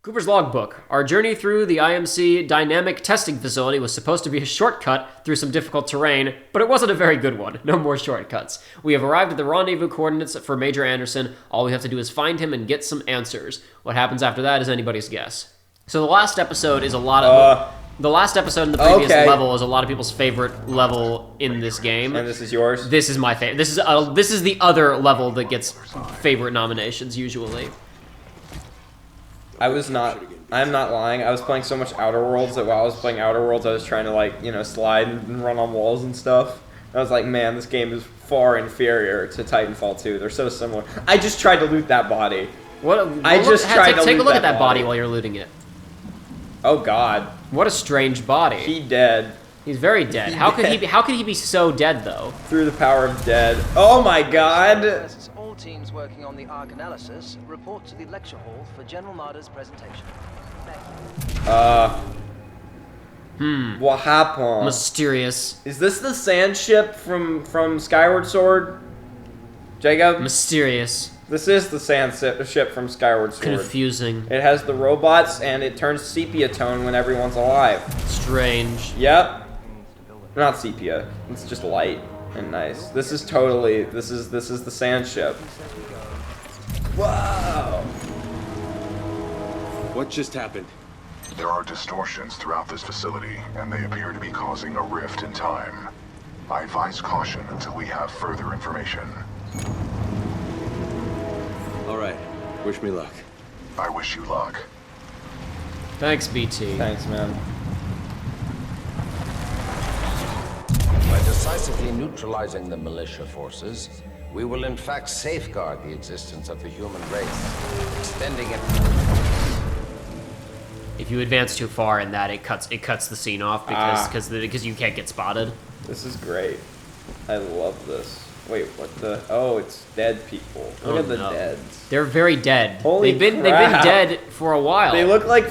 Cooper's logbook. Our journey through the IMC dynamic testing facility was supposed to be a shortcut through some difficult terrain, but it wasn't a very good one. No more shortcuts. We have arrived at the rendezvous coordinates for Major Anderson. All we have to do is find him and get some answers. What happens after that is anybody's guess. So the last episode is a lot of... the last episode in the previous level is a lot of people's favorite level in this game. And this is yours? This is my favorite. This is the other level that gets favorite nominations usually. I'm not lying. I was playing so much Outer Worlds that while I was playing Outer Worlds, I was trying to, like, you know, slide and run on walls and stuff. I was like, man, this game is far inferior to Titanfall 2. They're so similar. I just tried to loot that body. Take a look at that body while you're looting it. Oh God. What a strange body. He dead. He's very dead. How could he be so dead though? Through the power of dead. Oh my God. All teams working on the arc analysis report to the lecture hall for General Marder's presentation. What happened? Mysterious. Is this the sand ship from Skyward Sword? Jacob? Mysterious. This is the sand ship from Skyward Sword. Confusing. It has the robots and it turns sepia tone when everyone's alive. Strange. Yep. Not sepia. It's just light and nice. This is totally this is the sand ship. Whoa. What just happened? There are distortions throughout this facility, and they appear to be causing a rift in time. I advise caution until we have further information. All right. Wish me luck. I wish you luck. Thanks, BT. Thanks, man. By decisively neutralizing the militia forces, we will in fact safeguard the existence of the human race, extending it. If you advance too far in that, it cuts the scene off because you can't get spotted. This is great. I love this. Wait, what the? Oh, it's dead people. Look at the deads. They're very dead. Holy they've been crap. dead for a while. They look like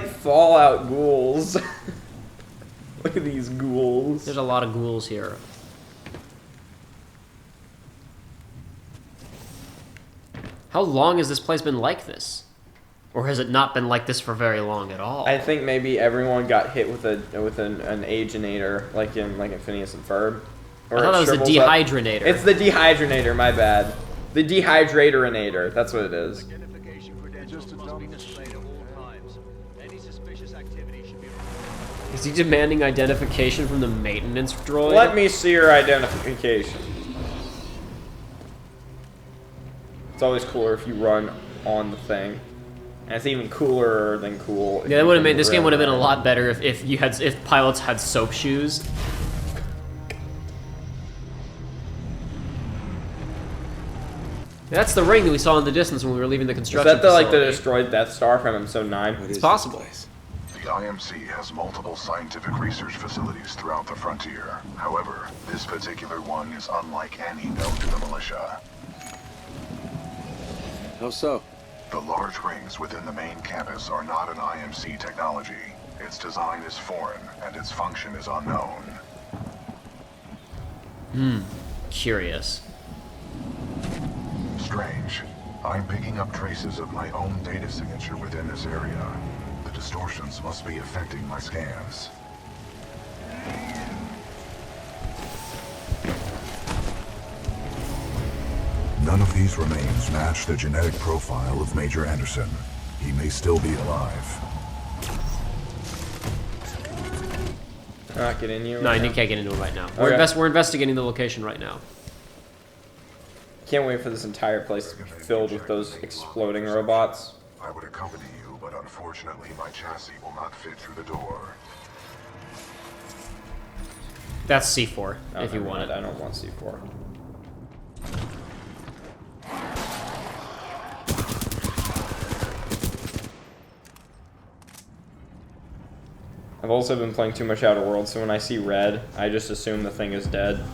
Fallout ghouls. Look at these ghouls. There's a lot of ghouls here. How long has this place been like this? Or has it not been like this for very long at all? I think maybe everyone got hit with an aginator, like in Phineas and Ferb. Or I thought that was the dehydronator. It's the dehydronator, my bad. The dehydratorinator, that's what it is. Is he demanding identification from the maintenance droid? Let me see your identification. It's always cooler if you run on the thing. And it's even cooler than cool. Yeah, that would have made this game would have been a lot better if pilots had soap shoes. That's the ring that we saw in the distance when we were leaving the construction Is that the facility. destroyed Death Star from Episode 9? It's possible. The IMC has multiple scientific research facilities throughout the frontier. However, this particular one is unlike any known to the militia. How so? The large rings within the main campus are not an IMC technology. Its design is foreign, and its function is unknown. Curious. Strange. I'm picking up traces of my own data signature within this area. The distortions must be affecting my scans. None of these remains match the genetic profile of Major Anderson. He may still be alive. Not get in you. No, you can't get into it right now. Okay. We're investigating the location right now. Can't wait for this entire place to be filled with those exploding robots. I would accompany you, but unfortunately my chassis will not fit through the door. That's C4, Oh, if you never want mind, it. I don't want C4. I've also been playing too much Outer Worlds, so when I see red, I just assume the thing is dead.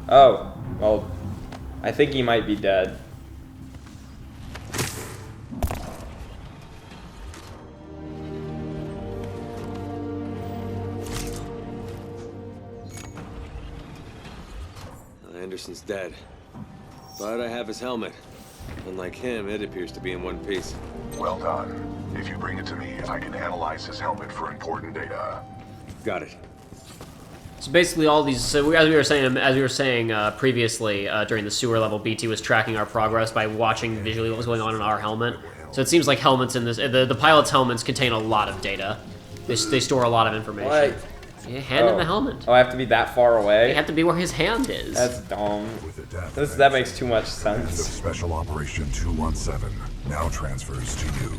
Oh, well, I think he might be dead. Anderson's dead. But I have his helmet. Unlike him, it appears to be in one piece. Well done. If you bring it to me, I can analyze his helmet for important data. Got it. So basically, all these. So as we were saying previously during the sewer level, BT was tracking our progress by watching visually what was going on in our helmet. So it seems like helmets in this, the pilot's helmets contain a lot of data. They store a lot of information. What? Yeah, hand in the helmet. Oh, I have to be that far away? You have to be where his hand is. That's dumb. With the death That makes too much Command of sense. Special Operation 217 now transfers to you.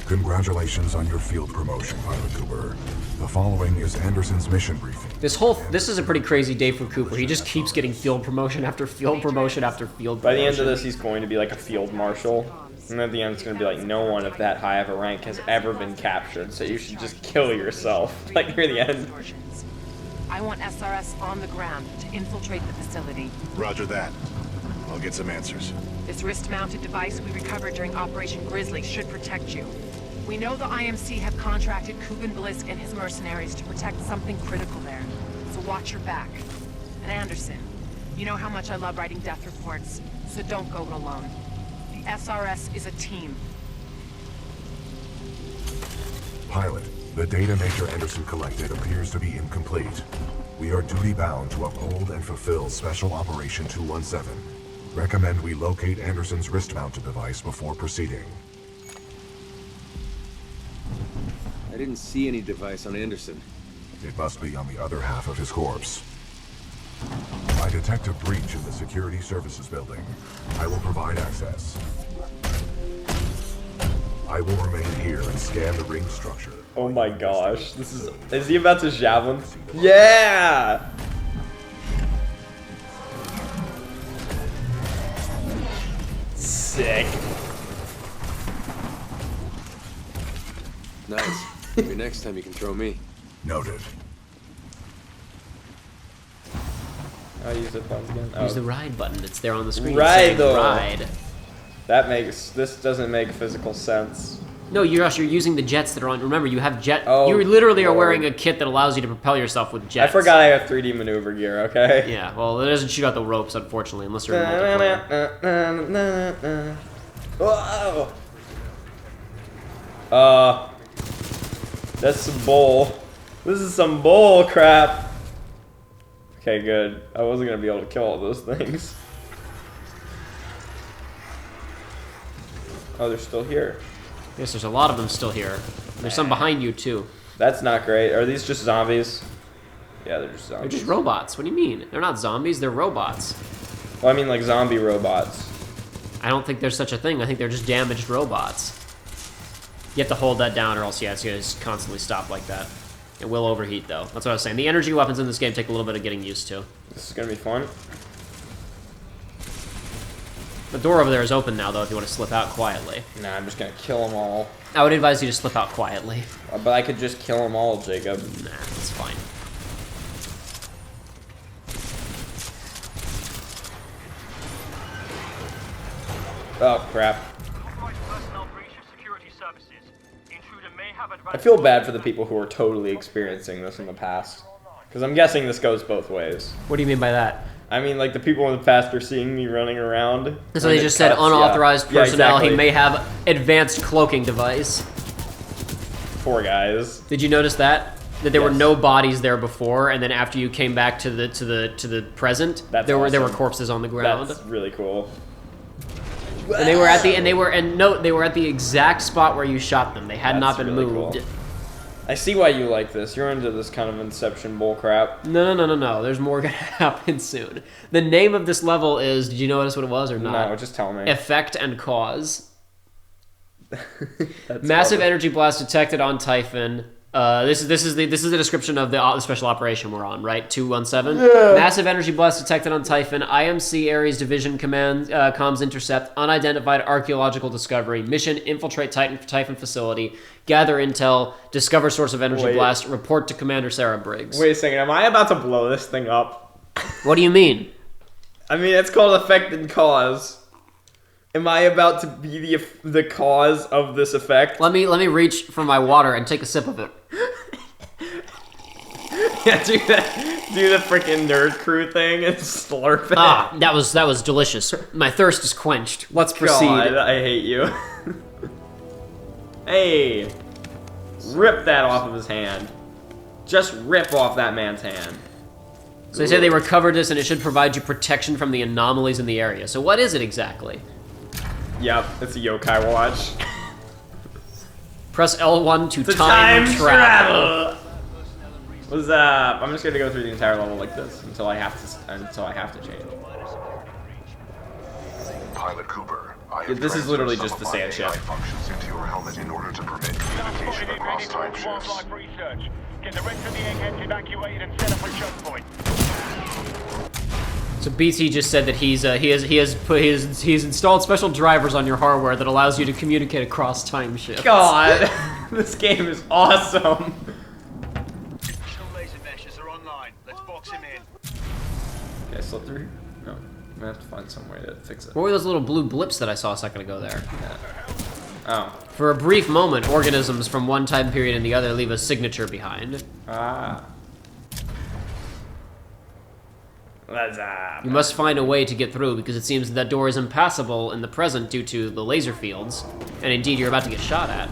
Congratulations on your field promotion, Pilot Cooper. The following is Anderson's mission briefing. This is a pretty crazy day for Cooper. He just keeps getting field promotion after field promotion after field By promotion. the end of this, he's going to be like a field marshal. And at the end, it's going to be like, no one of that high of a rank has ever been captured, so you should just kill yourself. Like, near the end. I want SRS on the ground to infiltrate the facility. Roger that. I'll get some answers. This wrist-mounted device we recovered during Operation Grizzly should protect you. We know the IMC have contracted Kugan Blisk and his mercenaries to protect something critical there. So watch your back. And Anderson, you know how much I love writing death reports, so don't go it alone. The SRS is a team. Pilot, the data Major Anderson collected appears to be incomplete. We are duty-bound to uphold and fulfill Special Operation 217. Recommend we locate Anderson's wrist-mounted device before proceeding. I didn't see any device on Anderson. It must be on the other half of his corpse. I detect a breach in the Security Services building. I will provide access. I will remain here and scan the ring structure. Oh my gosh. Is he about to javelin? Yeah! Sick. Nice. Maybe next time you can throw me. Noted. I'll use it once again. Use Oh. the ride button. It's there on the screen. Ride, saying though. Ride. This doesn't make physical sense. No, you're using the jets that are on. Remember, you have jet. Oh, you literally are Lord. wearing a kit that allows you to propel yourself with I jets. forgot I have 3D maneuver gear, okay? Yeah, well, it doesn't shoot out the ropes, unfortunately, unless you're in multiplayer. Whoa! That's some bull. This is some bull crap. Okay, good. I wasn't gonna be able to kill all those things. Oh, they're still here. Yes, there's a lot of them still here. There's some behind you, too. That's not great. Are these just zombies? Yeah, they're just They're zombies. just robots. What do you mean? They're not zombies, they're robots. Well, I mean like zombie robots. I don't think there's such a thing. I think they're just damaged robots. You have to hold that down or else, yeah, it's going to constantly stop like that. It will overheat, though. That's what I was saying. The energy weapons in this game take a little bit of getting used to. This is gonna be fun. The door over there is open now, though, if you want to slip out quietly. Nah, I'm just gonna kill them all. I would advise you to slip out quietly. But I could just kill them all, Jacob. Nah, that's fine. Oh, crap. I feel bad for the people who are totally experiencing this in the past. Because I'm guessing this goes both ways. What do you mean by that? I mean, like, the people in the past are seeing me running around. So they just said unauthorized Yeah, personnel. exactly. He may have advanced cloaking device. Poor guys. Did you notice that? That there were Yes. no bodies there before, and then after you came back to the present, That's there were awesome. corpses on the ground. That's really cool. And they were at the exact spot where you shot them. They had not That's been really moved. cool. I see why you like this. You're into this kind of Inception bullcrap. No. There's more gonna happen soon. The name of this level is. Did you notice what it was or not? No, just tell me. Effect and cause. That's Massive awesome. energy blast detected on Typhon. This is the description of the special operation we're on, right? 217. Yeah. Massive energy blast detected on Typhon. IMC Ares Division Command comms intercept. Unidentified archaeological discovery. Mission: infiltrate Typhon facility. Gather intel. Discover source of energy blast. Report to Commander Sarah Briggs. Wait a second. Am I about to blow this thing up? What do you mean? I mean, it's called effect and cause. Am I about to be the cause of this effect? Let me reach for my water and take a sip of it. Yeah, do the freaking nerd crew thing and slurp it. Ah, that was delicious. My thirst is quenched. Let's proceed. God, I hate you. Hey! Rip that off of his hand. Just rip off that man's hand. So they say they recovered this and it should provide you protection from the anomalies in the area. So what is it exactly? Yep, it's a yokai watch. Press L1 to time travel. What's up? I'm just gonna go through the entire level like this until I have to change. Pilot Cooper, This is literally just the sand ship. functions into your helmet in order to permit communication across time shifts. Get the rest of the eggheads evacuated and set up a choke point. So BT just said that he's installed special drivers on your hardware that allows you to communicate across time shifts. God, this game is awesome. Laser meshes are online. Let's box him in. Can I slip through? No, I'm gonna have to find some way to fix it. What were those little blue blips that I saw a second ago there? Oh. For a brief moment, organisms from one time period and the other leave a signature behind. Ah. What's up? You must find a way to get through because it seems that door is impassable in the present due to the laser fields, and indeed you're about to get shot at.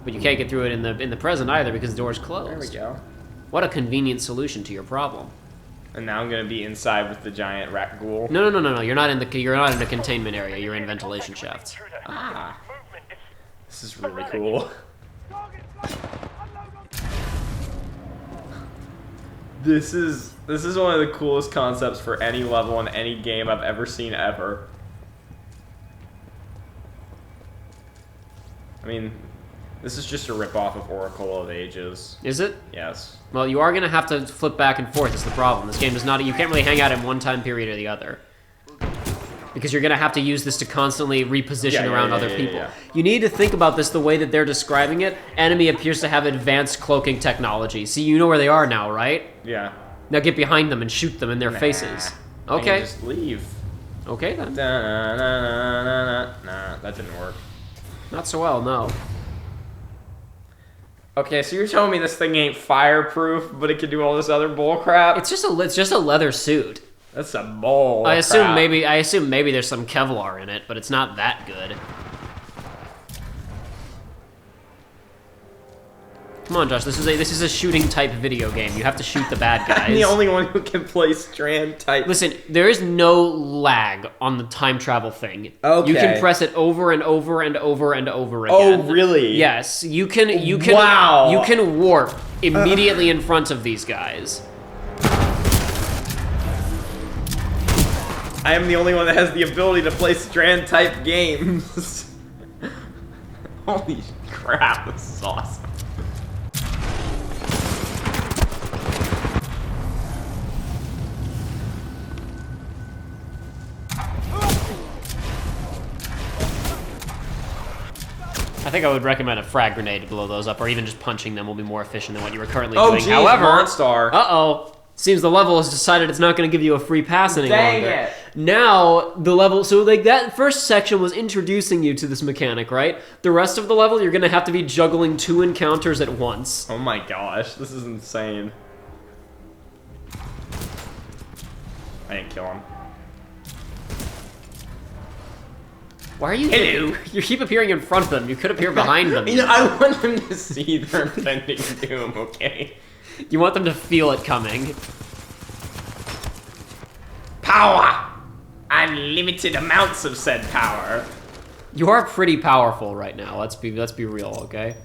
But you can't get through it in the present either because the door is closed. There we go. What a convenient solution to your problem. And now I'm gonna be inside with the giant rat ghoul. No. You're not in the containment area. You're in ventilation shafts. Ah. This is really cool. This is one of the coolest concepts for any level in any game I've ever seen ever. I mean, this is just a ripoff of Oracle of Ages. Is it? Yes. Well, you are gonna have to flip back and forth. Is the problem? This game does not. You can't really hang out in one time period or the other. Because you're gonna have to use this to constantly reposition around other people. You need to think about this the way that they're describing it. Enemy appears to have advanced cloaking technology. See, you know where they are now, right? Yeah. Now get behind them and shoot them in their faces. I can Okay. just leave. Okay then. Nah, that didn't work. Not so well, no. Okay, so you're telling me this thing ain't fireproof, but it can do all this other bull crap? It's just a leather suit. That's a bull. I assume crap. maybe there's some Kevlar in it, but it's not that good. Come on, Josh. This is a shooting type video game. You have to shoot the bad guys. I'm the only one who can play Strand type. Listen, there is no lag on the time travel thing. Okay. You can press it over and over and over and over again. Oh, really? Yes. You can Wow. You can warp immediately in front of these guys. I am the only one that has the ability to play Strand type games. Holy crap, this is awesome. I think I would recommend a frag grenade to blow those up, or even just punching them will be more efficient than what you were currently doing. Geez, However, Monstar. uh-oh. Seems the level has decided it's not going to give you a free pass any Dang longer. it. Now, the level... So, like, that first section was introducing you to this mechanic, right? The rest of the level, you're going to have to be juggling 2 encounters at once. Oh my gosh, this is insane. I didn't kill him. Why are you... Hello. You keep appearing in front of them. You could appear behind them. You know, I want them to see their impending doom, okay? You want them to feel it coming. Power! Unlimited amounts of said power. You are pretty powerful right now. Let's be real, okay?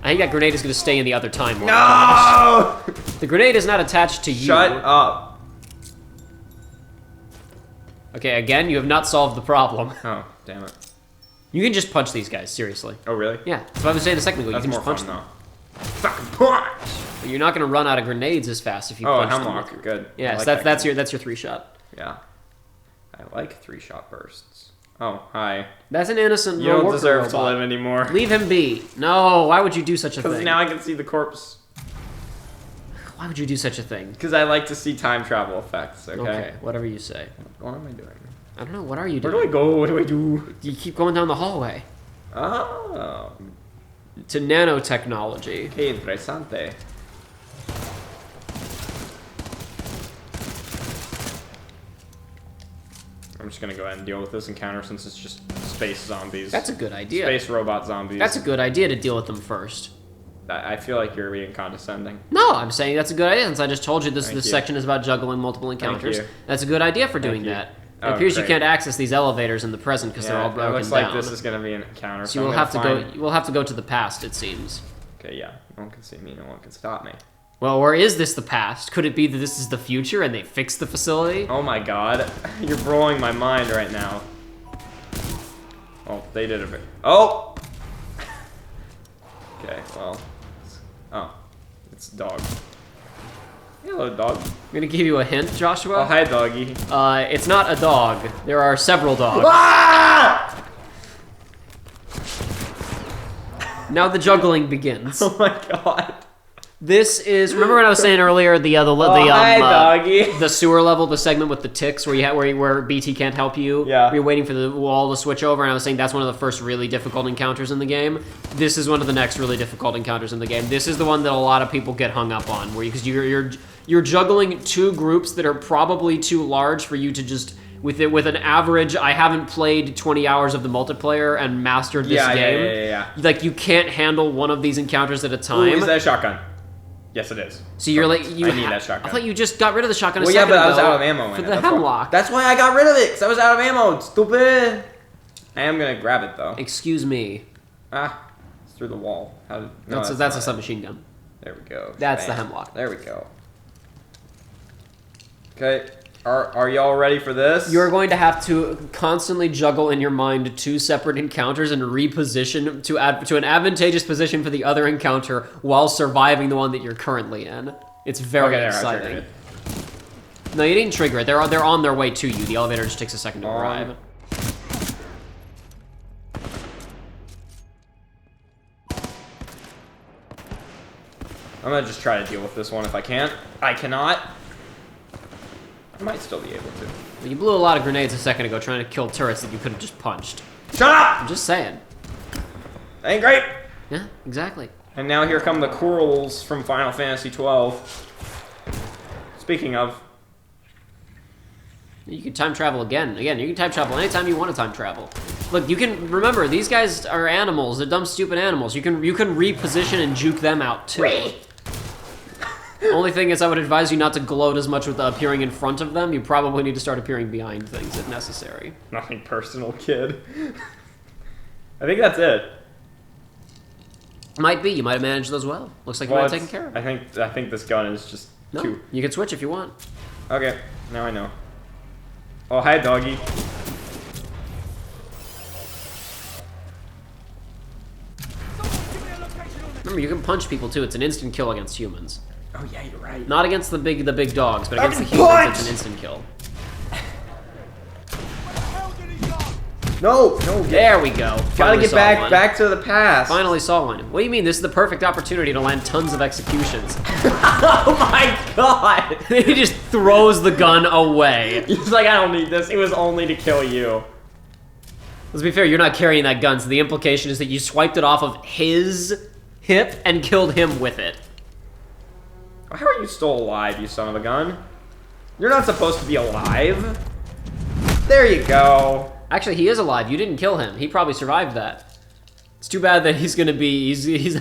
I think that grenade is going to stay in the other time. No! The grenade is not attached to you. Shut up. Okay, again, you have not solved the problem. Oh, damn it. You can just punch these guys, seriously. Oh, really? Yeah, that's what I was saying a second ago. You That's can more just punch fun, them. though. Fucking punch! But you're not going to run out of grenades as fast if you Oh, punch them. Hemlock, good. Yeah, I so like that's that your 3-shot. Yeah. I like 3-shot bursts. Oh, hi. That's an innocent You don't worker deserve to robot. live anymore. Leave him be. No, why would you do such a Because thing? now I can see the corpse. Why would you do such a thing? Because I like to see time travel effects, okay? Okay, whatever you say. What am I doing? I don't know, what are you Where doing? do I go? What do I do? You keep going down the hallway. Oh. To nanotechnology. Que interesante. I'm just gonna go ahead and deal with this encounter since it's just space zombies. That's a good idea. Space robot zombies. That's a good idea to deal with them first. I feel like you're being condescending. No, I'm saying that's a good idea since I just told you this Thank you. section is about juggling multiple encounters. you. That's a good idea for doing Thank you. that. It Oh, appears you great. can't access these elevators in the present because they're all It broken looks down. like this is gonna be an encounter. So you will I'm have to gonna go. You will have to go to the past. It seems. Okay, yeah. No one can see me. No one can stop me. Well, or is this the past? Could it be that this is the future and they fixed the facility? Oh my god. You're blowing my mind right now. Oh, they did it. Oh! Okay, well. Oh. It's a dog. Hello, dog. I'm gonna give you a hint, Joshua. Oh, hi, doggy. It's not a dog. There are several dogs. Ah! Now the juggling begins. Oh my god. This is. Remember what I was saying earlier? The hi, doggy. the sewer level, the segment with the ticks, where BT can't help you. Yeah. You're waiting for the wall to switch over, and I was saying that's one of the first really difficult encounters in the game. This is one of the next really difficult encounters in the game. This is the one that a lot of people get hung up on, because you're juggling two groups that are probably too large for you to just. With an average, I haven't played 20 hours of the multiplayer and mastered this game. Yeah. Like, you can't handle one of these encounters at a time. Ooh, is that a shotgun? Yes, it is. So you're like, I need that shotgun. I thought you just got rid of the shotgun Well, a yeah, second but I was ago out of ammo. for in it. the That's why- hemlock. That's why I got rid of it, because I was out of ammo. Stupid. I am going to grab it, though. Excuse me. Ah, it's through the wall. How did, no, That's a not submachine gun. There we go. That's the Bam. hemlock. There we go. Okay, are y'all ready for this? You're going to have to constantly juggle in your mind two separate encounters and reposition to an advantageous position for the other encounter while surviving the one that you're currently in. It's very Okay, there, I exciting. triggered No, you didn't trigger it. They're on their way to you. The elevator just takes a second to On. arrive. I'm gonna just try to deal with this one if I can. I cannot. I might still be able to. You blew a lot of grenades a second ago trying to kill turrets that you could have just punched. Shut up! I'm just saying. Ain't great. Yeah, exactly. And now here come the corals from Final Fantasy 12. Speaking of, You can time travel again. Again, you can time travel anytime you want to time travel. Look, you can remember these guys are animals. They're dumb, stupid animals. You can reposition and juke them out too. Only thing is, I would advise you not to gloat as much with appearing in front of them. You probably need to start appearing behind things if necessary. nothing personal, kid. I think that's it. Might be. You might have managed those well. Looks like you might have taken care of them. I think this gun is just No, too. you can switch if you want. Okay, now I know. Oh, hi, doggy. Remember, you can punch people too. It's an instant kill against humans. Oh yeah, you're right. Not against the big dogs, but against the can humans, punch! it's an instant kill. No, There we go. Gotta Finally get saw one. back to the past. Finally saw one. What do you mean? This is the perfect opportunity to land tons of executions. Oh my god! He just throws the gun away. He's like, I don't need this. It was only to kill you. Let's be fair, you're not carrying that gun, so the implication is that you swiped it off of his hip and killed him with it. How are you still alive, you son of a gun? You're not supposed to be alive. There you go. Actually, he is alive. You didn't kill him. He probably survived that. It's too bad that he's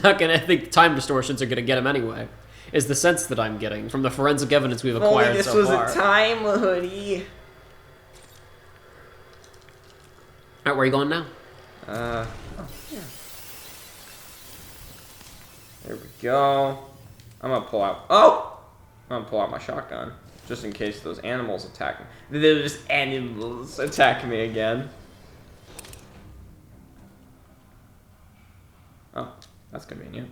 not gonna, I think time distortions are gonna get him anyway. Is the sense that I'm getting from the forensic evidence we've acquired Only this so was far. a time hoodie. Alright, where are you going now? Oh, yeah. There we go. I'm gonna pull out. Oh! I'm gonna pull out my shotgun. Just in case those animals attack me. They're just animals attack me again. Oh, that's convenient.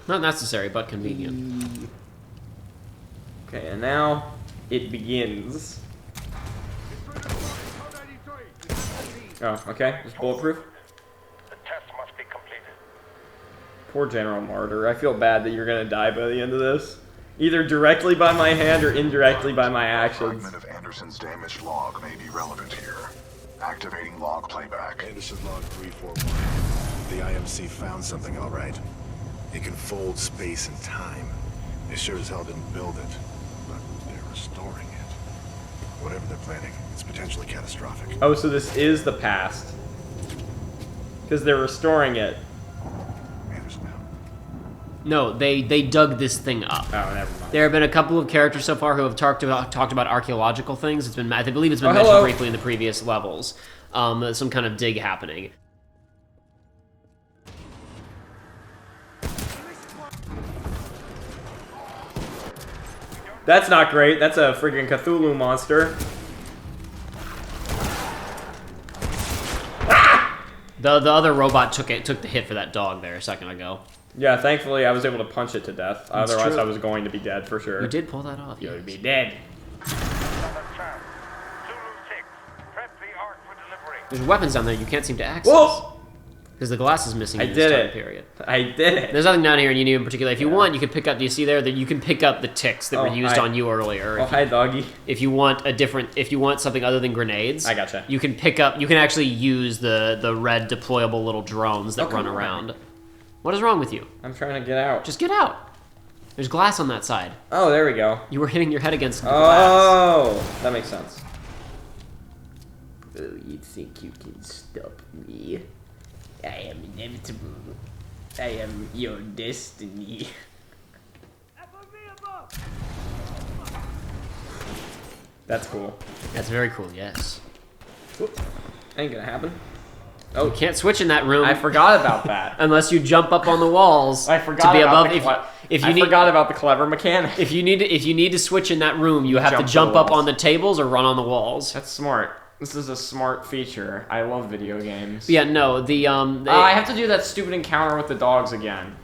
Not necessary, but convenient. Okay, and now it begins. Oh, okay. It's bulletproof. The test must be completed. Poor General Martyr. I feel bad that you're gonna die by the end of this. Either directly by my hand or indirectly by my A actions. fragment of Anderson's damaged log may be relevant here. Activating log playback. Anderson log 341. The IMC found something, all right. It can fold space and time. They sure as hell didn't build it, but they're restoring it. Whatever they're planning, it's potentially catastrophic. Oh, so this is the past. Because they're restoring it. Anderson out. No, they dug this thing up. Oh, never mind. There have been a couple of characters so far who have talked about archaeological things. It's been, I believe, it's been Oh, mentioned hello. briefly in the previous levels. Some kind of dig happening. That's not great. That's a freaking Cthulhu monster. The other robot took the hit for that dog there a second ago. Yeah, thankfully I was able to punch it to death. Otherwise true. I was going to be dead for sure. You did pull that off. You would yes. be dead. There's weapons down there you can't seem to access. Whoa! Because the glass is missing I in did this time it. period. I did it. There's nothing down here you need in particular. If you want, you can pick up. Do you see there that you can pick up the ticks that were used hi. on you earlier? Oh, hi, doggy. If you want something other than grenades, I gotcha. You can pick up. You can actually use the red deployable little drones that Oh, run come on. around. What is wrong with you? I'm trying to get out. Just get out. There's glass on that side. Oh, there we go. You were hitting your head against the glass. Oh, that makes sense. Oh, you think you can stop me? I am inevitable. I am your destiny. That's cool. That's very cool. Yes. Whoop. Ain't gonna happen. Oh, you can't switch in that room. I forgot about that. Unless you jump up on the walls. I forgot to be about above. the If you need, forgot about the clever mechanic. If you need to switch in that room, you have to jump up on the tables or run on the walls. That's smart. This is a smart feature. I love video games. Yeah, no, I have to do that stupid encounter with the dogs again.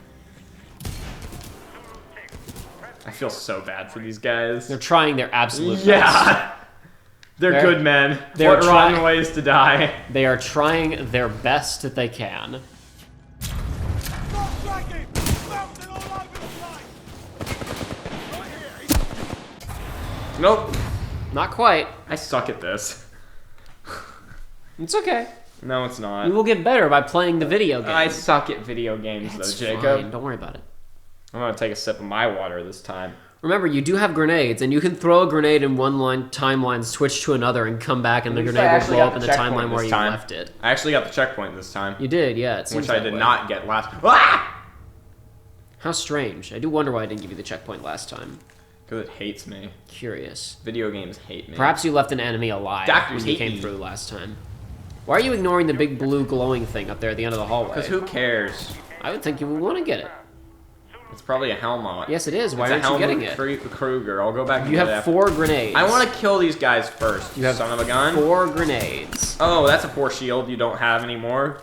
I feel so bad for these guys. They're trying their absolute best. Yeah. They're good men. They're What rotten ways to die. They are trying their best that they can. Nope. Not quite. I suck at this. It's okay. No, it's not. We will get better by playing the video game. I suck at video games, It's though, Jacob. fine. Don't worry about it. I'm gonna take a sip of my water this time. Remember, you do have grenades, and you can throw a grenade in one timeline, switch to another, and come back, and the grenade will blow up in the timeline where you left it. I actually got the checkpoint this time. You did, yeah. It seems Which I that did way. not get last. Ah! How strange. I do wonder why I didn't give you the checkpoint last time. Because it hates me. Curious. Video games hate me. Perhaps you left an enemy alive Doctors when you hate came me. through last time. Why are you ignoring the big blue glowing thing up there at the end of the hallway? Because who cares? I would think you would want to get it. It's probably a Helmut. Yes, it is. Why It's a aren't you getting Helmut it? Kruger. I'll go back and You get have it. 4 grenades. I want to kill these guys first. You have son of a gun. 4 grenades. Oh, that's a poor shield you don't have anymore.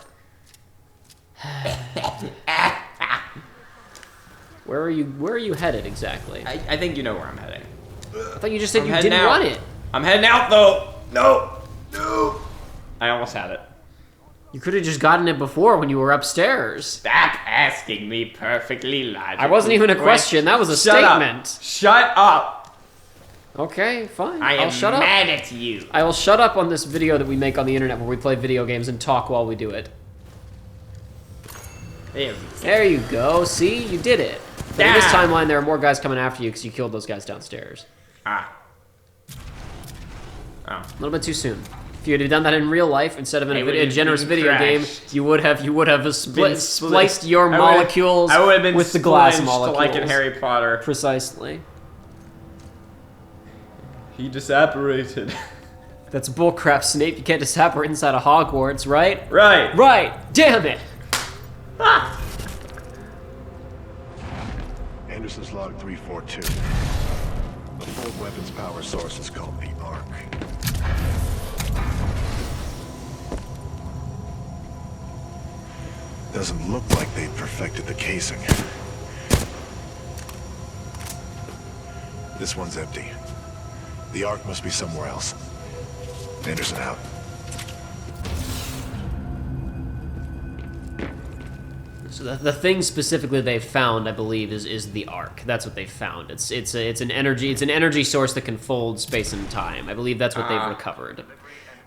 Where are you headed exactly? I think you know where I'm heading. I thought you just said I'm you heading didn't out. want it. I'm heading out though. No. I almost had it. You could have just gotten it before when you were upstairs. Stop asking me perfectly logical. I wasn't even a question. That was a Shut statement. Up. Shut up. Okay, fine. I I'll am shut up. mad at you. I will shut up on this video that we make on the internet where we play video games and talk while we do it. There you go. See? You did it. But in this timeline, there are more guys coming after you because you killed those guys downstairs. Ah. Oh. A little bit too soon. If you had done that in real life instead of in It would a have generous been video game, crashed. you would have spliced your I would've- molecules I would have been with the glass splinthed molecules. like in Harry Potter. Precisely. He disapparated. That's bullcrap, Snape. You can't disapparate inside of Hogwarts, right? Right. Right. Damn it. Ah. Anderson's log 342. The full weapons power source is called the Ark. Doesn't look like they've perfected the casing. This one's empty. The Ark must be somewhere else. Anderson out. So the thing specifically they've found, I believe, is the Ark. That's what they've found. It's an energy source that can fold space and time. I believe that's what they've recovered.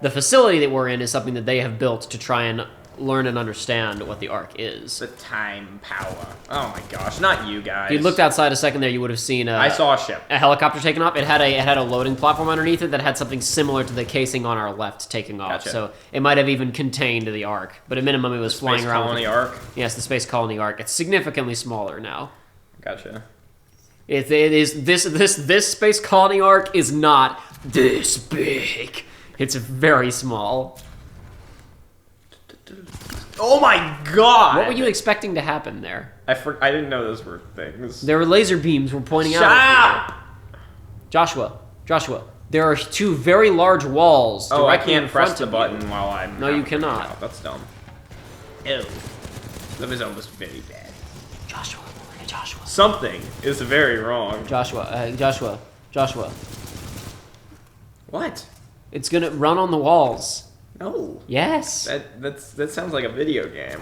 The facility that we're in is something that they have built to try and learn and understand what the Ark is. The time power. Oh my gosh, not you guys. If you looked outside a second there, you would have seen I saw a ship. a helicopter taking off. It had a loading platform underneath it that had something similar to the casing on our left taking off. Gotcha. So it might have even contained the Ark, but at minimum it was flying Space around. Colony Ark. Yes, the Space Colony Ark. It's significantly smaller now. Gotcha. It is this Space Colony Ark is not this big. It's very small. Oh my god! What were you expecting to happen there? I didn't know those were things. There were laser beams were pointing Shut out. up! Joshua, there are two very large walls Oh, I directly can't in front press the of button you. while I'm... No, you cannot. Oh, that's dumb. Ew. That was almost very bad. Joshua. Something is very wrong. Joshua. What? It's gonna run on the walls. No. Yes. That sounds like a video game.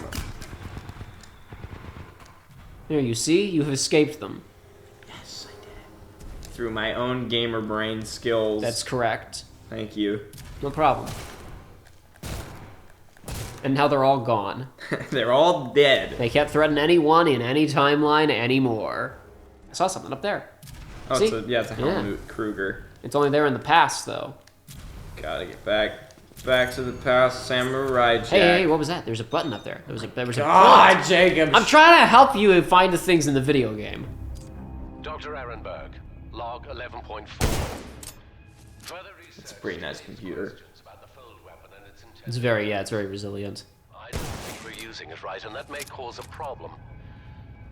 There, you see? You have escaped them. Yes, I did. Through my own gamer brain skills. That's correct. Thank you. No problem. And now they're all gone. They're all dead. They can't threaten anyone in any timeline anymore. I saw something up there. Oh, See? it's a Helmut Kruger. It's only there in the past, though. Gotta get back to the past, Samurai Jack. Hey, what was that? There's a button up there. There was a God, point. Jacob. I'm trying to help you find the things in the video game. Dr. Ehrenberg, log 11.4. Further research. It's a pretty nice computer. About the fold weapon and its It's very resilient. I don't think we're using it right, and that may cause a problem.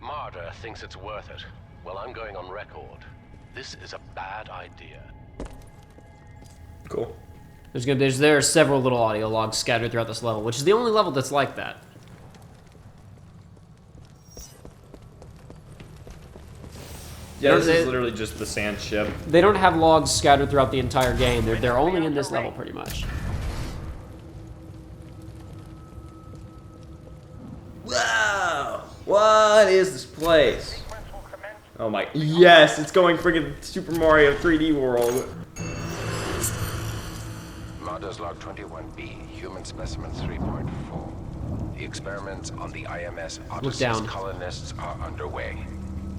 Marder thinks it's worth it. Well, I'm going on record. This is a bad idea. Cool. There are several little audio logs scattered throughout this level, which is the only level that's like that. Yeah, this is literally just the sand ship. They don't have logs scattered throughout the entire game. They're only in this level, pretty much. Whoa! What is this place? Oh my... Yes! It's going friggin' Super Mario 3D World. Marder's log 21B, human specimen 3.4. The experiments on the IMS Odysseus down. colonists are underway.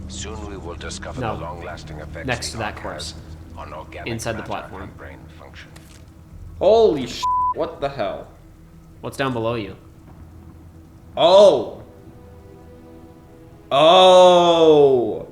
Soon we will discover No. the long-lasting effects Next to the that Ark course. has on organic Inside the matter platform. and brain function. Holy sh**. What the hell? What's down below you? Oh! Oh!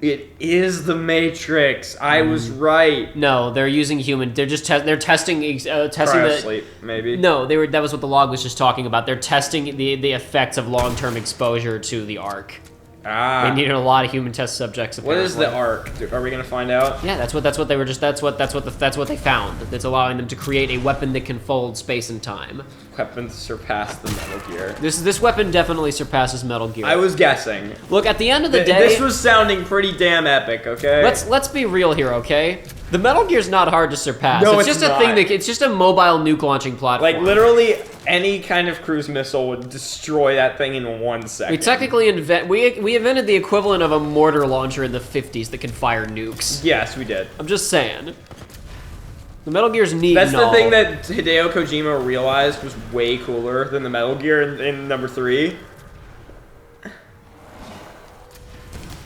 It is the Matrix. I was right. No, they're using human. They're just they're testing testing the. Sleep, maybe. No, they were. That was what the log was just talking about. They're testing the effects of long-term exposure to the Ark. Ah. They needed a lot of human test subjects. What Apparently. is the Ark? Are we gonna find out? Yeah, that's what they were just. That's what they found. That's allowing them to create a weapon that can fold space and time. Weapons surpass the Metal Gear. This weapon definitely surpasses Metal Gear. I was guessing. Look, at the end of the day, This was sounding pretty damn epic. Okay. let's be real here, okay? The Metal Gear's not hard to surpass. No, it's it's just not. a thing it's just a mobile nuke launching platform. Like literally any kind of cruise missile would destroy that thing in 1 second. We technically we invented the equivalent of a mortar launcher in the 50s that can fire nukes. Yes, we did. I'm just saying. The Metal Gear's neat. That's and the all. thing that Hideo Kojima realized was way cooler than the Metal Gear in number 3.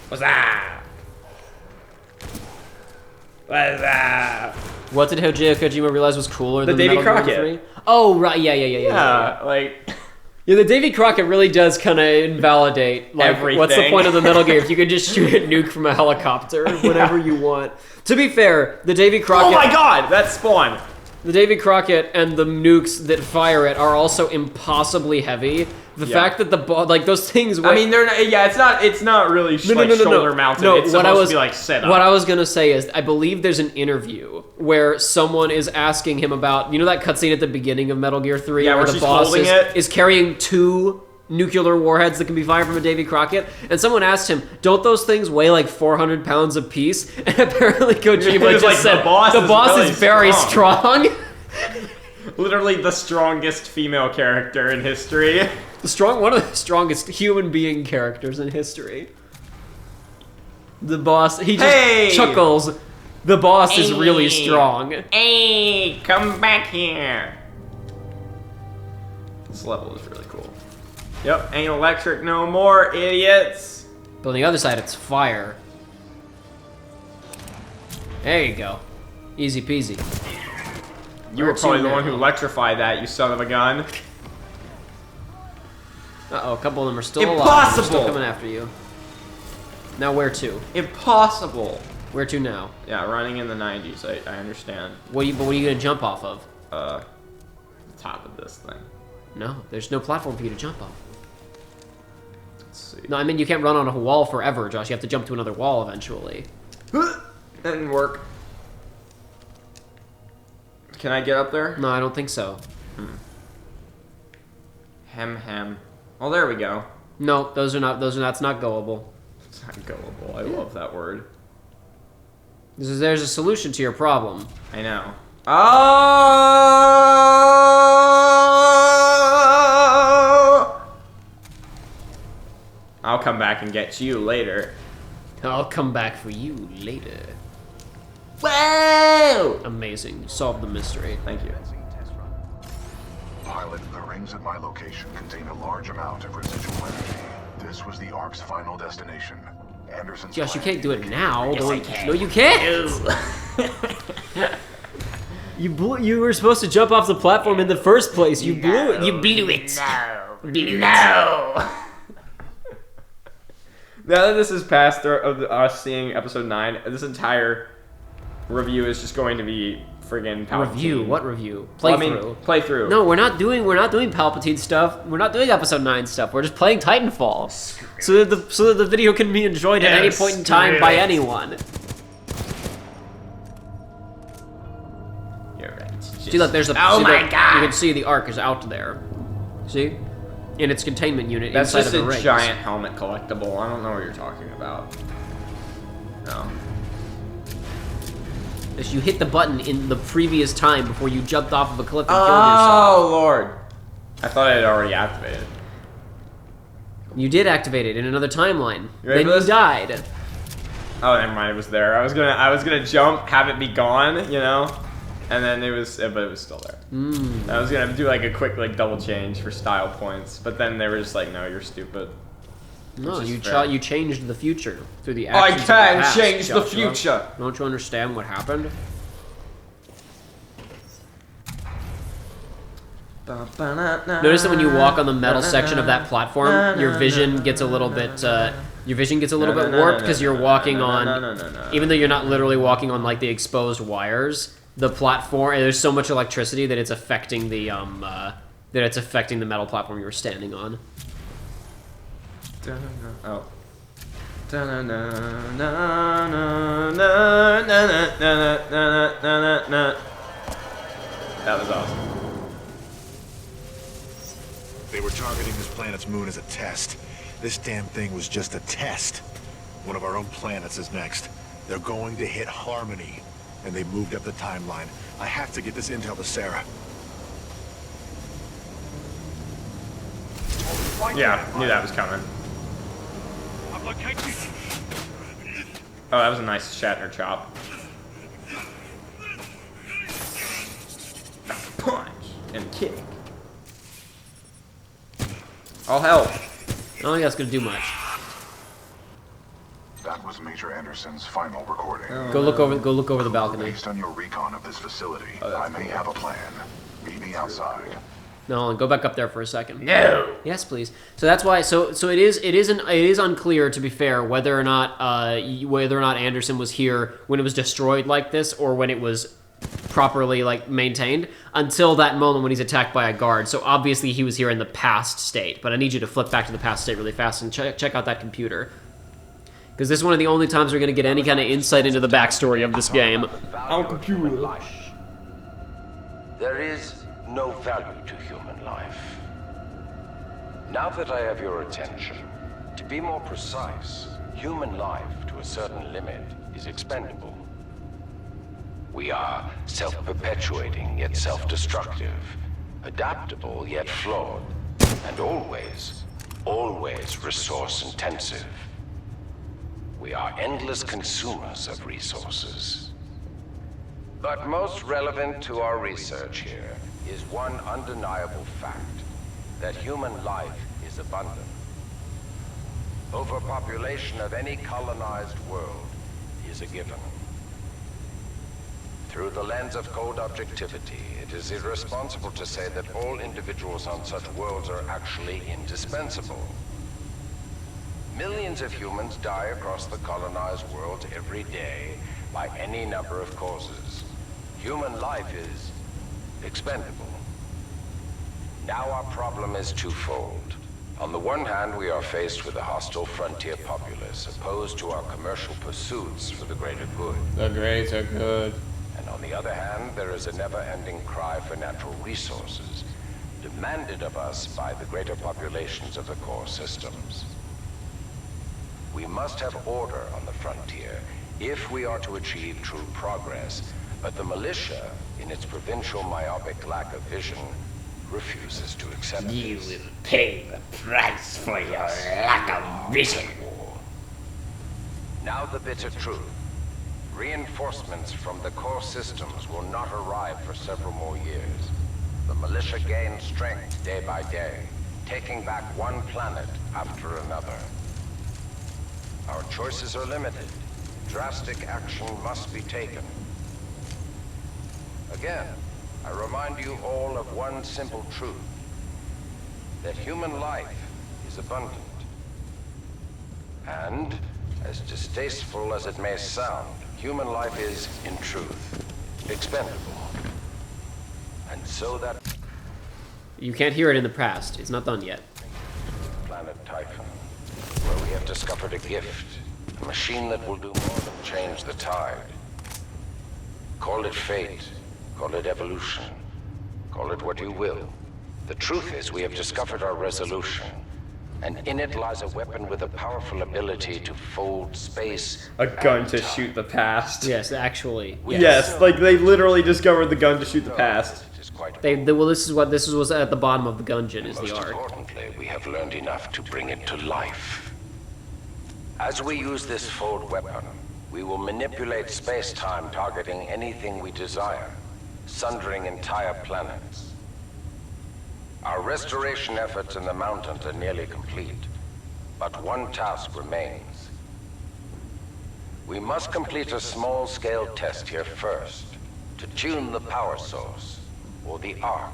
What's that? What's that? What did Hideo Kojima realize was cooler than Davy Metal Gear Crockett. 3? Oh, right. Yeah. Yeah, like... Yeah, the Davy Crockett really does kind of invalidate, like, Everything. what's the point of the Metal Gear if you could just shoot a nuke from a helicopter, whatever you want. To be fair, the Davy Crockett... Oh my god, that's Spawn! The Davy Crockett and the nukes that fire it are also impossibly heavy. The fact that those things... I mean, they're not, yeah, it's not really shoulder mounted. No, it's supposed to be like set up. What I was gonna say is, I believe there's an interview where someone is asking him about, you know that cutscene at the beginning of Metal Gear 3 Yeah, where the she's boss holding it? is carrying 2 nuclear warheads that can be fired from a Davy Crockett, and someone asked him, don't those things weigh like 400 pounds apiece? And apparently Kojima just like, said, the boss is really very strong. Literally the strongest female character in history. One of the strongest human being characters in history. The boss, he just chuckles. The boss is really strong. Hey, come back here. This level is really cool. Yep, ain't electric no more, idiots. But on the other side, it's fire. There you go. Easy peasy. You were probably the now? one who electrified that, you son of a gun. Uh-oh, a couple of them are still alive. Impossible! They're still coming after you. Now where to? Impossible. Where to now? Yeah, running in the 90s, I understand. But what are you gonna jump off of? Top of this thing. No, there's no platform for you to jump off. Let's see. No, I mean you can't run on a wall forever, Josh. You have to jump to another wall eventually. That didn't work. Can I get up there? No, I don't think so. Hem. Oh, there we go. No, that's not goable. It's not goable. I love that word. There's a solution to your problem. I know. Oh! I'll come back and get you later. I'll come back for you later. Whoa! Amazing. You solved the mystery. Thank you. Pilot, the rings at my location contain a large amount of residual energy. This was the Ark's final destination. Anderson's Josh, you plan can't do it now. Yes, I can. No, you can't. You were supposed to jump off the platform in the first place. You blew it. You blew it. No. Now that this is past us seeing episode 9, this entire review is just going to be friggin' Palpatine. Review? What review? Playthrough. Well, I mean, playthrough. No, we're not doing Palpatine stuff. We're not doing episode 9 stuff. We're just playing Titanfall. So that the video can be enjoyed at any point in time by anyone. You're right. See, look, there's a. Oh my god! You can see the Ark is out there. See? In its containment unit That's inside just of the a rings. giant helmet collectible. I don't know what you're talking about. No. As you hit the button in the previous time before you jumped off of a cliff and killed yourself. Oh lord! I thought I had already activated. You did activate it in another timeline. You ready Then for you this? died. Oh, never mind. It was there. I was gonna jump, have it be gone, you know, and then it was still there. I was gonna do like a quick like double change for style points, but then they were just like, no, you're stupid. No, Which is you fair. you changed the future through the I actions of can the past, change the Joshua. future. Don't you understand what happened? Notice that when you walk on the metal section of that platform, your vision gets a little bit warped because you're walking on. Even though you're not literally walking on like the exposed wires, the platform there's so much electricity that it's affecting the metal platform you were standing on. Oh. That was awesome. They were targeting this planet's moon as a test. This damn thing was just a test. One of our own planets is next. They're going to hit Harmony, and they moved up the timeline. I have to get this intel to Sarah. Yeah, knew that was coming. Oh, that was a nice Shatner chop. Punch and kick. I'll help. I don't think that's gonna do much. That was Major Anderson's final recording. Go look over the balcony. Based on your recon of this facility, I may have a plan. Meet me outside. No, go back up there for a second. No. Yes, please. So that's why. So it is unclear, to be fair, whether or not Anderson was here when it was destroyed like this, or when it was properly like maintained, until that moment when he's attacked by a guard. So obviously he was here in the past state. But I need you to flip back to the past state really fast and check out that computer, because this is one of the only times we're gonna get any kind of insight into the backstory of this game. Our computer. There is no value to human life. Now that I have your attention, to be more precise, human life to a certain limit is expendable. We are self-perpetuating yet self-destructive, adaptable yet flawed, and always resource-intensive. We are endless consumers of resources. But most relevant to our research here is one undeniable fact. that human life is abundant. Overpopulation of any colonized world is a given. Through the lens of cold objectivity, it is irresponsible to say that all individuals on such worlds are actually indispensable. Millions of humans die across the colonized world every day by any number of causes. Human life is expendable. Now our problem is twofold. On the one hand, we are faced with a hostile frontier populace opposed to our commercial pursuits for the greater good. The greater good. And on the other hand, there is a never-ending cry for natural resources, demanded of us by the greater populations of the core systems. We must have order on the frontier if we are to achieve true progress, but the militia, in its provincial myopic lack of vision, refuses to accept You this. will pay the price for your lack of vision. Now the bitter truth. Reinforcements from the core systems will not arrive for several more years. The militia gains strength day by day, taking back one planet after another. Our choices are limited. Drastic action must be taken. Again, I remind you all of one simple truth. That human life is abundant. And, as distasteful as it may sound, human life is, in truth, expendable. And so that You can't hear it in the past. It's not done yet. planet Typhon, where we have discovered a gift, a machine that will do more than change the tide. Call it fate, call it evolution, call it what you will. The truth is, we have discovered our resolution, and in it lies a weapon with a powerful ability to fold space. A gun and to time. shoot the past. Yes, actually. Yes, like they literally discovered the gun to shoot the past. It is quite Well, this was at the bottom of the gungeon, is Most the arc. importantly, we have learned enough to bring it to life. As we use this fold weapon, we will manipulate space-time targeting anything we desire, sundering entire planets. Our restoration efforts in the mountains are nearly complete, but one task remains. We must complete a small-scale test here first, to tune the power source, or the arc,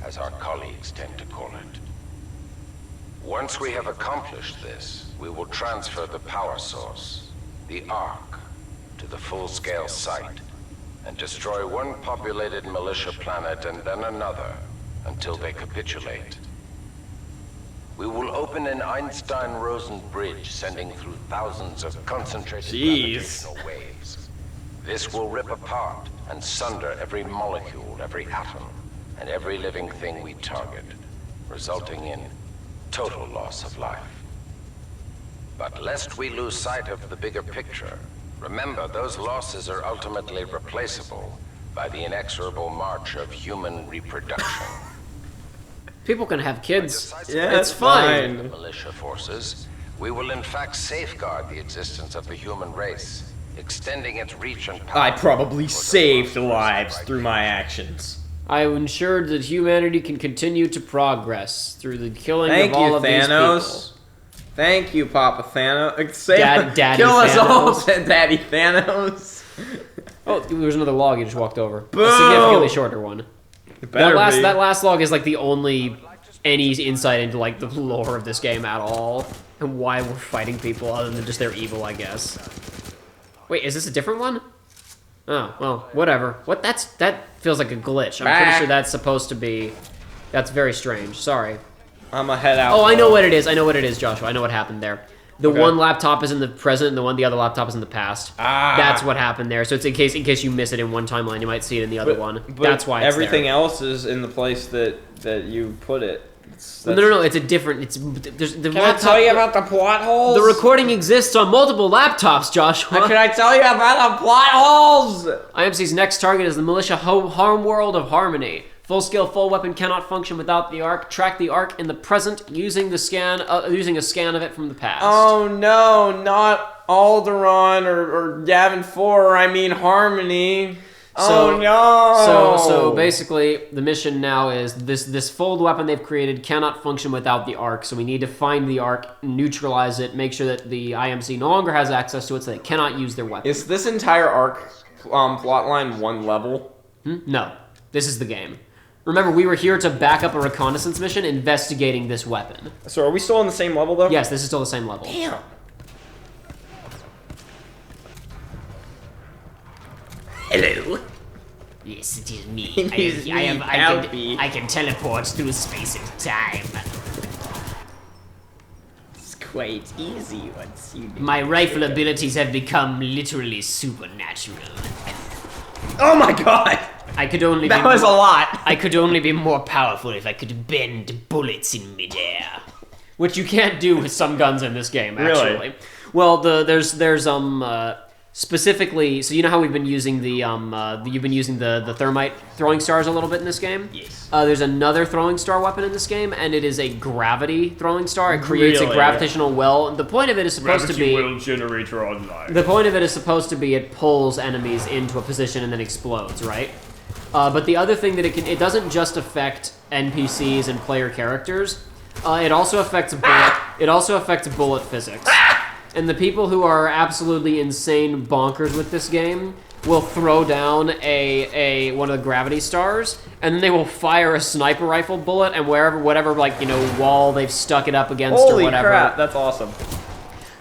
as our colleagues tend to call it. Once we have accomplished this, we will transfer the power source, the arc, to the full-scale site, and destroy one populated militia planet and then another, until they capitulate. We will open an Einstein-Rosen bridge sending through thousands of concentrated gravitational waves. This will rip apart and sunder every molecule, every atom, and every living thing we target, resulting in total loss of life. But lest we lose sight of the bigger picture, remember those losses are ultimately replaceable by the inexorable march of human reproduction. People can have kids. Yeah, it's fine. The militia forces, we will in fact safeguard the existence of the human race, extending its reach and power. I probably for the saved prosperous lives right through my actions. I ensured that humanity can continue to progress through the killing Thank of all you, of Thanos. these people. Thank you, Papa Thanos. Save Daddy kill us all, Thanos. said Daddy Thanos. Oh, there's another log you just walked over. Boom! A significantly shorter one. It better be. That last log is like the only any insight into like the lore of this game at all, and why we're fighting people other than just they're evil, I guess. Wait, is this a different one? Oh, well, whatever. That feels like a glitch. I'm pretty sure that's supposed to be. That's very strange. Sorry. I'ma head out. Oh, I know what it is. I know what it is, Joshua. I know what happened there. The Okay. one laptop is in the present, and the other laptop is in the past. Ah. That's what happened there. So it's in case you miss it in one timeline, you might see it in the other one. That's why it's everything there. else is in the place that you put it. No. It's a different. There's the Can laptop. I tell you about the plot holes? The recording exists on multiple laptops, Joshua. Can I tell you about the plot holes? IMC's next target is the militia home world of Harmony. Full-scale, full-weapon cannot function without the Ark. Track the Ark in the present using a scan of it from the past. Oh no, not Alderaan or Gavin 4, I mean Harmony. Oh no! So basically, the mission now is this fold weapon they've created cannot function without the arc. So we need to find the arc, neutralize it, make sure that the IMC no longer has access to it, so they cannot use their weapon. Is this entire arc plotline one level? No, this is the game. Remember, we were here to back up a reconnaissance mission investigating this weapon. So are we still on the same level though? Yes, this is still the same level. Damn. Hello. Yes, it is me. I can teleport through space and time. It's quite easy once you do. My rifle abilities have become literally supernatural. Oh my god! I could only That was a lot. I could only be more powerful if I could bend bullets in midair. Which you can't do with some guns in this game, actually. Really? Well, there's specifically, so you know how we've been using you've been using the thermite throwing stars a little bit in this game? Yes. There's another throwing star weapon in this game, and it is a gravity throwing star. It creates a gravitational well. The point of it is supposed to be... well generator online. The point of it is supposed to be it pulls enemies into a position and then explodes, right? But the other thing that it doesn't just affect NPCs and player characters. It also affects bullet physics. And the people who are absolutely insane bonkers with this game will throw down one of the gravity stars, and then they will fire a sniper rifle bullet, and whatever wall they've stuck it up against or whatever. Holy crap, that's awesome.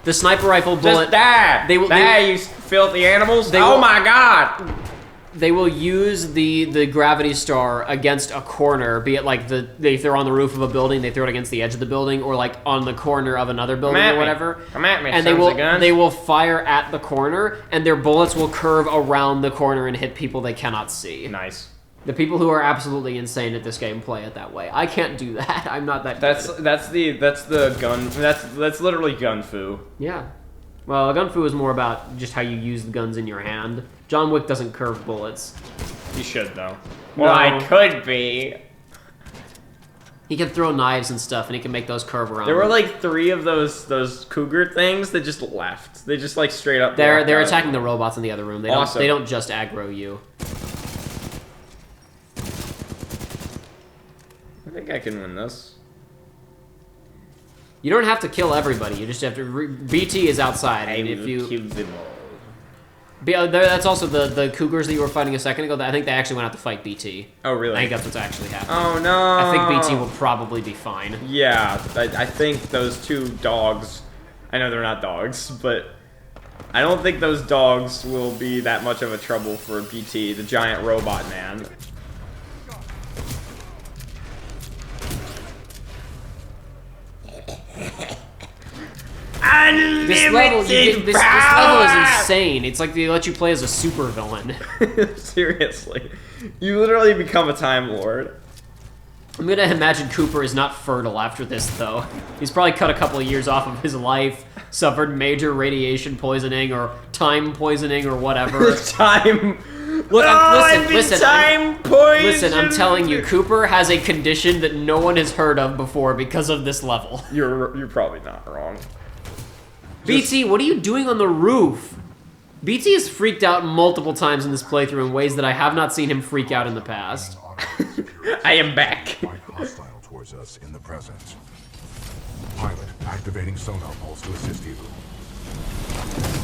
The sniper rifle bullet. Just die! Die, you filthy animals! Oh my god! They will use the gravity star against a corner, be it like if they're on the roof of a building, they throw it against the edge of the building, or like on the corner of another building or whatever. Come at me, and they will fire at the corner, and their bullets will curve around the corner and hit people they cannot see. Nice. The people who are absolutely insane at this game play it that way. I can't do that. I'm not that good. That's the gun. That's literally gun fu. Yeah. Well, gun fu is more about just how you use the guns in your hand. John Wick doesn't curve bullets. You should though. Well, I could be. He can throw knives and stuff, and he can make those curve around. There were like 3 of those cougar things that just left. They just like straight up. They're attacking the robots in the other room. They awesome. They don't just aggro you. I think I can win this. You don't have to kill everybody. You just have to. BT is outside. I will kill them all. That's also the cougars that you were fighting a second ago. I think they actually went out to fight BT. Oh, really? I think that's what's actually happening. Oh, no. I think BT will probably be fine. Yeah, I think those 2 dogs... I know they're not dogs, but... I don't think those dogs will be that much of a trouble for BT, the giant robot man. This level is insane. It's like they let you play as a supervillain. Seriously. You literally become a Time Lord. I'm gonna imagine Cooper is not fertile after this, though. He's probably cut a couple of years off of his life, suffered major radiation poisoning or time poisoning or whatever. Time... Look, listen, I'm telling you, Cooper has a condition that no one has heard of before because of this level. You're probably not wrong. BT, what are you doing on the roof? BT has freaked out multiple times in this playthrough in ways that I have not seen him freak out in the past. I am back. Quite hostile towards us in the present. Pilot, activating sonar pulse to assist you.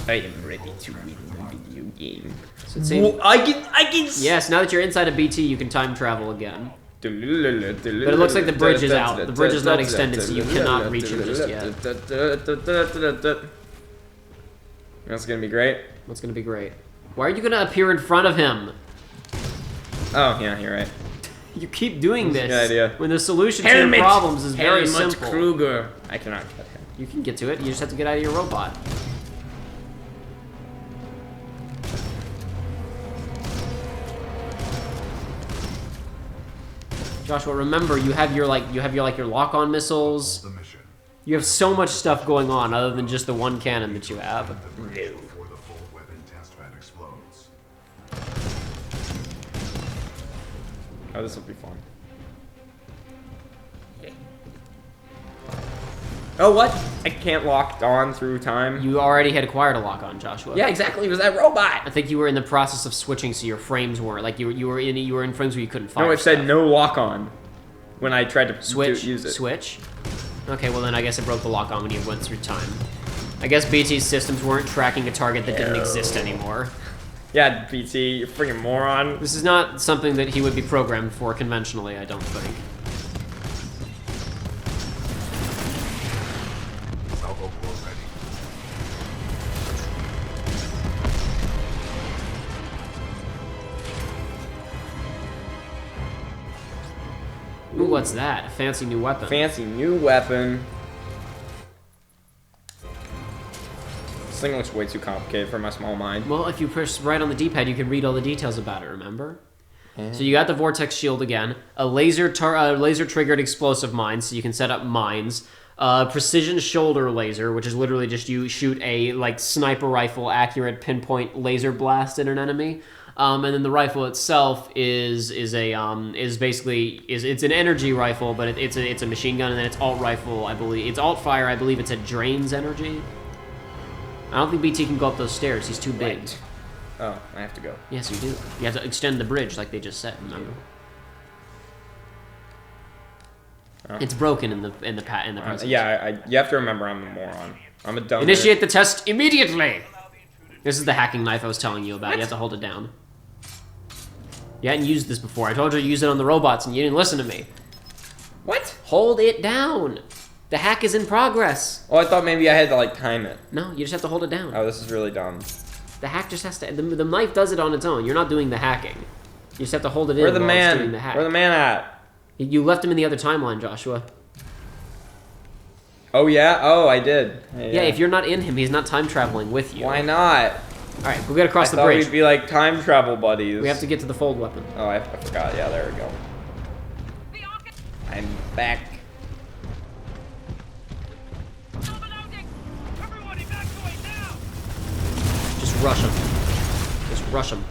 I am ready to win the video game. So it seems, I can. Yes, now that you're inside of BT, you can time travel again. But it looks like the bridge is out. The bridge is not extended, so you cannot reach it just yet. That's gonna be great. What's gonna be great? Why are you gonna appear in front of him? Oh, yeah, you're right. You keep doing this. Good idea. When the solution to your problems is very simple. Kruger. I cannot get him. You can get to it. You just have to get out of your robot. Joshua, remember you have your your lock-on missiles. You have so much stuff going on other than just the one cannon that you have. Oh, this will be fun. Oh, what? I can't lock on through time? You already had acquired a lock-on, Joshua. Yeah, exactly. It was that robot. I think you were in the process of switching, so your frames weren't like you were in frames where you couldn't fire. No, it stuff. said no lock-on when I tried to use it. Switch. Okay, well then I guess it broke the lock-on when you went through time. I guess BT's systems weren't tracking a target that didn't exist anymore. Yeah, BT, you freaking moron. This is not something that he would be programmed for conventionally, I don't think. Salvo core ready. Ooh, what's that? A fancy new weapon. Fancy new weapon. This thing looks way too complicated for my small mind. Well, if you push right on the D-pad, you can read all the details about it, remember? So you got the vortex shield again, a laser-triggered explosive mine, so you can set up mines, precision shoulder laser, which is literally just you shoot a like sniper rifle accurate pinpoint laser blast at an enemy, and then the rifle itself is basically an energy rifle, but it's a machine gun, and then it's alt rifle, I believe it's alt fire, I believe it's a drains energy. I don't think BT can go up those stairs. He's too big. Right. Oh, I have to go. Yes, you do. You have to extend the bridge like they just said, remember? Oh. It's broken in the present. Yeah, you have to remember I'm a moron. I'm a dumb. Initiate the test immediately. This is the hacking knife I was telling you about. What? You have to hold it down. You hadn't used this before. I told you to use it on the robots, and you didn't listen to me. What? Hold it down. The hack is in progress. Oh, I thought maybe I had to like time it. No, you just have to hold it down. Oh, this is really dumb. The hack just has to. The knife does it on its own. You're not doing the hacking. You just have to hold it in. Where's the man? Doing the hack. Where's the man at? You left him in the other timeline, Joshua. Oh yeah. Oh, I did. Yeah, if you're not in him, he's not time traveling with you. Why not? All right, we gotta cross the I thought bridge. we'd be like time travel buddies. We have to get to the fold weapon. Oh, I forgot. Yeah, there we go. I'm back. Just rush him. Just rush him.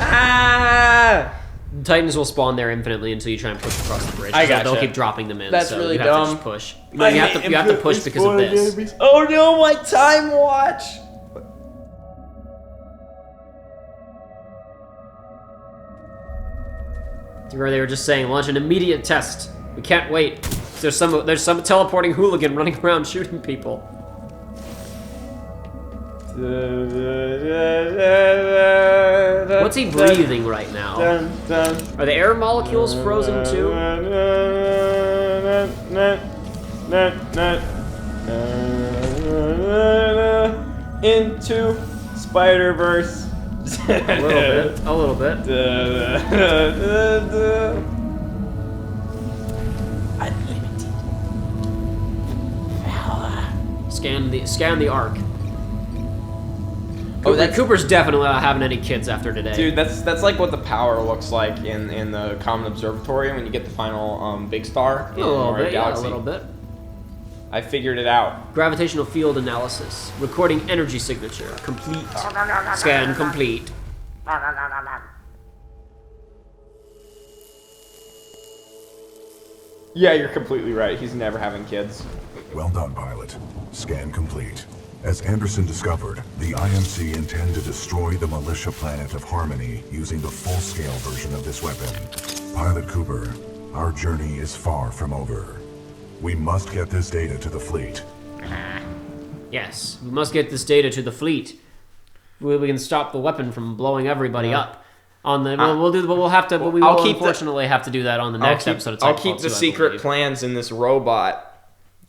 Ah! Titans will spawn there infinitely until you try and push across the bridge. I gotcha. They'll keep dropping them in. That's so really you have dumb. to just push. No, you have to push because of this. Oh no, my time watch! Where they were just saying, launch an immediate test. We can't wait. There's some teleporting hooligan running around shooting people. What's he breathing right now? Are the air molecules frozen too? Into Spider-Verse. A little bit. Unlimited power. Scan the arc. Oh, that Cooper's definitely not having any kids after today. Dude, that's like what the power looks like in the Common Observatory when you get the final big star in Mario Galaxy. A little bit. I figured it out. Gravitational field analysis. Recording energy signature. Complete. Scan complete. Yeah, you're completely right. He's never having kids. Well done, pilot. Scan complete. As Anderson discovered, the IMC intend to destroy the militia planet of Harmony using the full-scale version of this weapon. Pilot Cooper, our journey is far from over. We must get this data to the fleet. Yes, we must get this data to the fleet. We can stop the weapon from blowing everybody up. On the we'll have to, but we will unfortunately have to do that on the next episode. I'll keep the secret plans in this robot.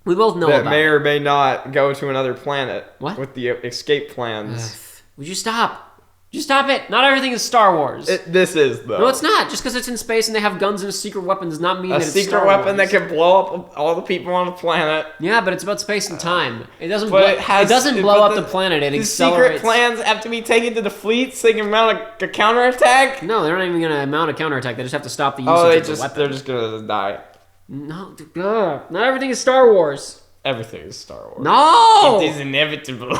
We both know that about may or may not go to another planet. What? With the escape plans. Would you stop? Would you stop it? Not everything is Star Wars. This is though. No, it's not. Just because it's in space and they have guns and secret weapons does not mean that it's Star Wars. A secret weapon that can blow up all the people on the planet. Yeah, but it's about space and time. It doesn't. It doesn't blow up the planet. It accelerates. Secret plans have to be taken to the fleet so they can mount a counterattack. No, they're not even gonna mount a counterattack. They just have to stop the usage of the weapon. They're just gonna die. No, not everything is Star Wars. Everything is Star Wars. No! It is inevitable.